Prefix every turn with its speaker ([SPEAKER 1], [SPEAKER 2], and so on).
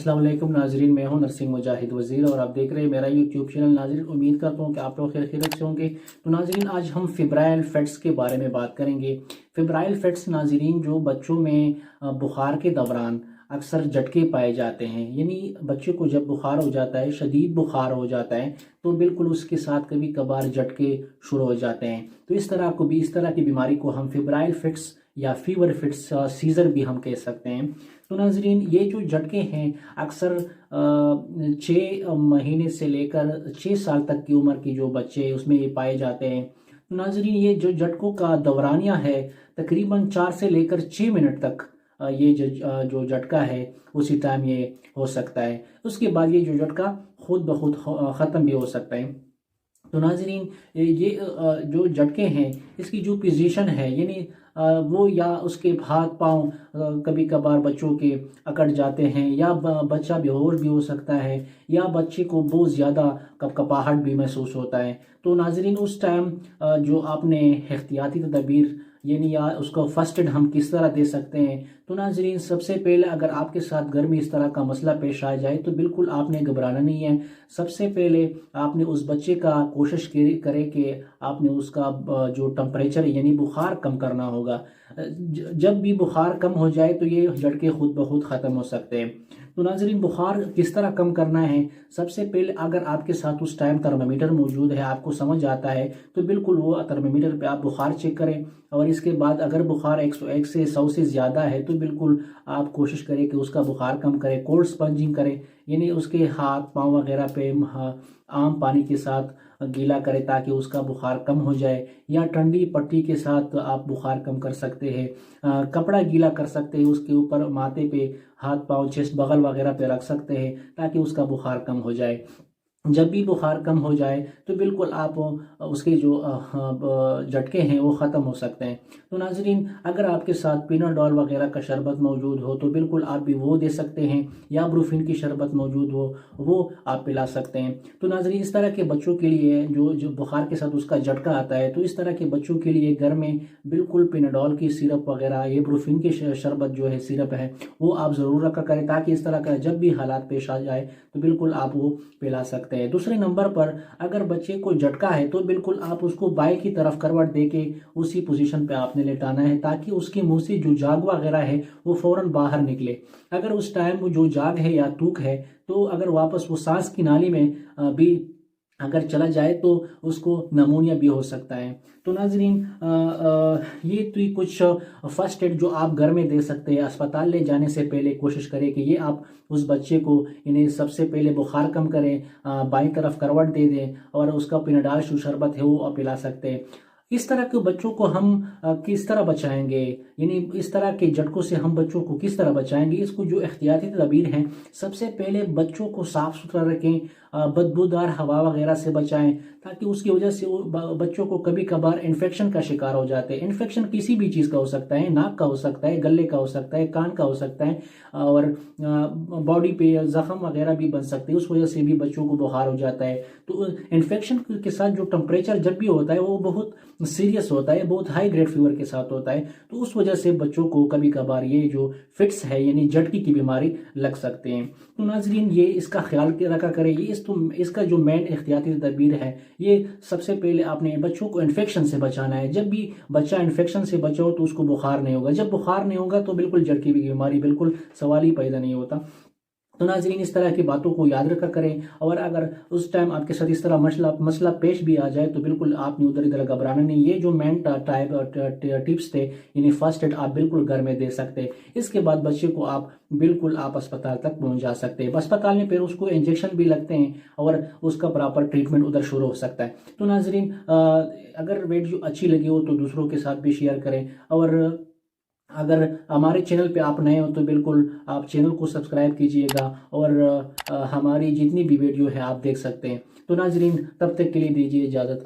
[SPEAKER 1] अस्सलाम वालेकुम नाजरीन, मैं हूं नरसिंह मुजाहिद वज़ीर और आप देख रहे हैं मेरा यूट्यूब चैनल। नाजरीन, उम्मीद करता हूं कि आप लोग खैरियत से होंगे। तो नाजरीन, आज हम फेब्राइल फिट्स के बारे में बात करेंगे। फेब्राइल फिट्स नाजरीन, जो बच्चों में बुखार के दौरान अक्सर झटके पाए जाते हैं, यानी बच्चे को जब बुखार हो जाता है, शदीद बुखार हो जाता है, तो बिल्कुल उसके साथ कभी कभार झटके शुरू हो जाते हैं। तो इस तरह की बीमारी को हम फेब्राइल फिट्स या फीवर फिट्स सीजर भी हम कह सकते हैं। तो नाजरीन, ये जो झटके हैं अक्सर 6 महीने से लेकर 6 साल तक की उम्र की जो बच्चे उसमें ये पाए जाते हैं। तो नाजरीन, ये जो झटकों का दौरानिया है तकरीबन 4 से लेकर 6 मिनट तक ये जो झटका है उसी टाइम ये हो सकता है। उसके बाद ये जो झटका खुद ब खुद ख़त्म भी हो सकता है। तो नाजरीन, ये जो झटके हैं इसकी जो पोजीशन है, यानी वो या उसके हाथ पांव कभी कभार बच्चों के अकड़ जाते हैं, या बच्चा बेहोश भी हो सकता है, या बच्चे को बहुत ज़्यादा कपकपाहट भी महसूस होता है। तो नाजरीन, उस टाइम जो आपने एहतियाती तदबीर यानी या उसको फर्स्ट एड हम किस तरह दे सकते हैं। तो नाजरीन, सबसे पहले अगर आपके साथ घर में इस तरह का मसला पेश आ जाए तो बिल्कुल आपने घबराना नहीं है। सबसे पहले आपने उस बच्चे का कोशिश करे कि आपने उसका जो टेम्परेचर यानी बुखार कम करना होगा। जब भी बुखार कम हो जाए तो ये झटके खुद ब खुद ख़त्म हो सकते हैं। तो नाजरीन, बुखार किस तरह कम करना है, सबसे पहले अगर आपके साथ उस टाइम थर्मामीटर मौजूद है, आपको समझ आता है, तो बिल्कुल वो थर्मामीटर पे आप बुखार चेक करें। और इसके बाद अगर बुखार 101 से 100 से ज़्यादा है तो बिल्कुल आप कोशिश करें कि उसका बुखार कम करें। कोल्ड स्पंजिंग करें, यानी उसके हाथ पाँव वगैरह पे आम पानी के साथ गीला करें ताकि उसका बुखार कम हो जाए, या ठंडी पट्टी के साथ आप बुखार कम कर सकते हैं। कपड़ा गीला कर सकते हैं, उसके ऊपर माथे पे हाथ पाँव चेस्ट बगल वगैरह पे रख सकते हैं ताकि उसका बुखार कम हो जाए। जब भी बुखार कम हो जाए तो बिल्कुल आप उसके जो झटके हैं वो ख़त्म हो सकते हैं। तो नाजरीन, अगर आपके साथ पिनाडॉल वगैरह का शरबत मौजूद हो तो बिल्कुल आप भी वो दे सकते हैं, या ब्रूफिन की शरबत मौजूद हो वो आप पिला सकते हैं। तो नाजरीन, इस तरह के बच्चों के लिए जो बुखार के साथ उसका झटका आता है, तो इस तरह के बच्चों के लिए घर में बिल्कुल पिनाडॉल की सिरप वगैरह, ये ब्रूफिन की शरबत जो है सिरप है वो आप ज़रूर रखा करें ताकि इस तरह का जब भी हालात पेश आ जाए तो बिल्कुल आप वो पिला सकते हैं। दूसरे नंबर पर अगर बच्चे को झटका है तो बिल्कुल आप उसको बाएं की तरफ करवट देके उसी पोजीशन पे आपने लेटाना है ताकि उसके मुंह से जो जाग वगैरह है वो फौरन बाहर निकले। अगर उस टाइम वो जो जाग है या थूक है तो अगर वापस वो सांस की नाली में भी अगर चला जाए तो उसको नमूनिया भी हो सकता है। तो नाजरीन, ये तो कुछ फर्स्ट एड जो आप घर में दे सकते हैं। अस्पताल ले जाने से पहले कोशिश करें कि ये आप उस बच्चे को इन्हें सबसे पहले बुखार कम करें, बाईं तरफ करवट दे दें और उसका पिनाडाल जो शरबत है वो आप पिला सकते हैं। इस तरह के बच्चों को हम किस तरह बचाएंगे, यानी इस तरह के झटकों से हम बच्चों को किस तरह बचाएंगे, इसको जो एहतियाती तदबीर हैं, सबसे पहले बच्चों को साफ सुथरा रखें, बदबूदार हवा वगैरह से बचाएं ताकि उसकी वजह से वो बच्चों को कभी कभार इन्फेक्शन का शिकार हो जाते हैं। इन्फेक्शन किसी भी चीज़ का हो सकता है, नाक का हो सकता है, गले का हो सकता है, कान का हो सकता है, और बॉडी पे जख्म वगैरह भी बन सकते हैं, उस वजह से भी बच्चों को बुखार हो जाता है। तो इन्फेक्शन के साथ जो टेम्परेचर जब भी होता है वो बहुत सीरियस होता है, बहुत हाई ग्रेड फीवर के साथ होता है, तो उस वजह से बच्चों को कभी कभार ये जो फिट्स है यानी झटके की बीमारी लग सकते हैं। तो नाजरीन, ये इसका ख्याल रखा करें। ये इसका जो मेन एहतियाती तदबीर है, ये सबसे पहले आपने बच्चों को इन्फेक्शन से बचाना है। जब भी बच्चा इन्फेक्शन से बचा हो तो उसको बुखार नहीं होगा, जब बुखार नहीं होगा तो बिल्कुल झटके की बीमारी बिल्कुल सवाल ही पैदा नहीं होता। तो नाजरीन, इस तरह की बातों को याद रखा करें, और अगर उस टाइम आपके साथ इस तरह मसला पेश भी आ जाए तो बिल्कुल आपने उधर इधर घबराना नहीं। ये जो मेन टिप्स थे यानी फर्स्ट एड आप बिल्कुल घर में दे सकते हैं। इसके बाद बच्चे को आप बिल्कुल आप अस्पताल तक पहुंचा सकते हैं। अस्पताल में फिर उसको इंजेक्शन भी लगते हैं और उसका प्रॉपर ट्रीटमेंट उधर शुरू हो सकता है। तो नाजरीन, अगर वीडियो अच्छी लगी हो तो दूसरों के साथ भी शेयर करें, और अगर हमारे चैनल पे आप नए हो तो बिल्कुल आप चैनल को सब्सक्राइब कीजिएगा, और हमारी जितनी भी वीडियो है आप देख सकते हैं। तो नाजरीन, तब तक के लिए दीजिए इजाज़त।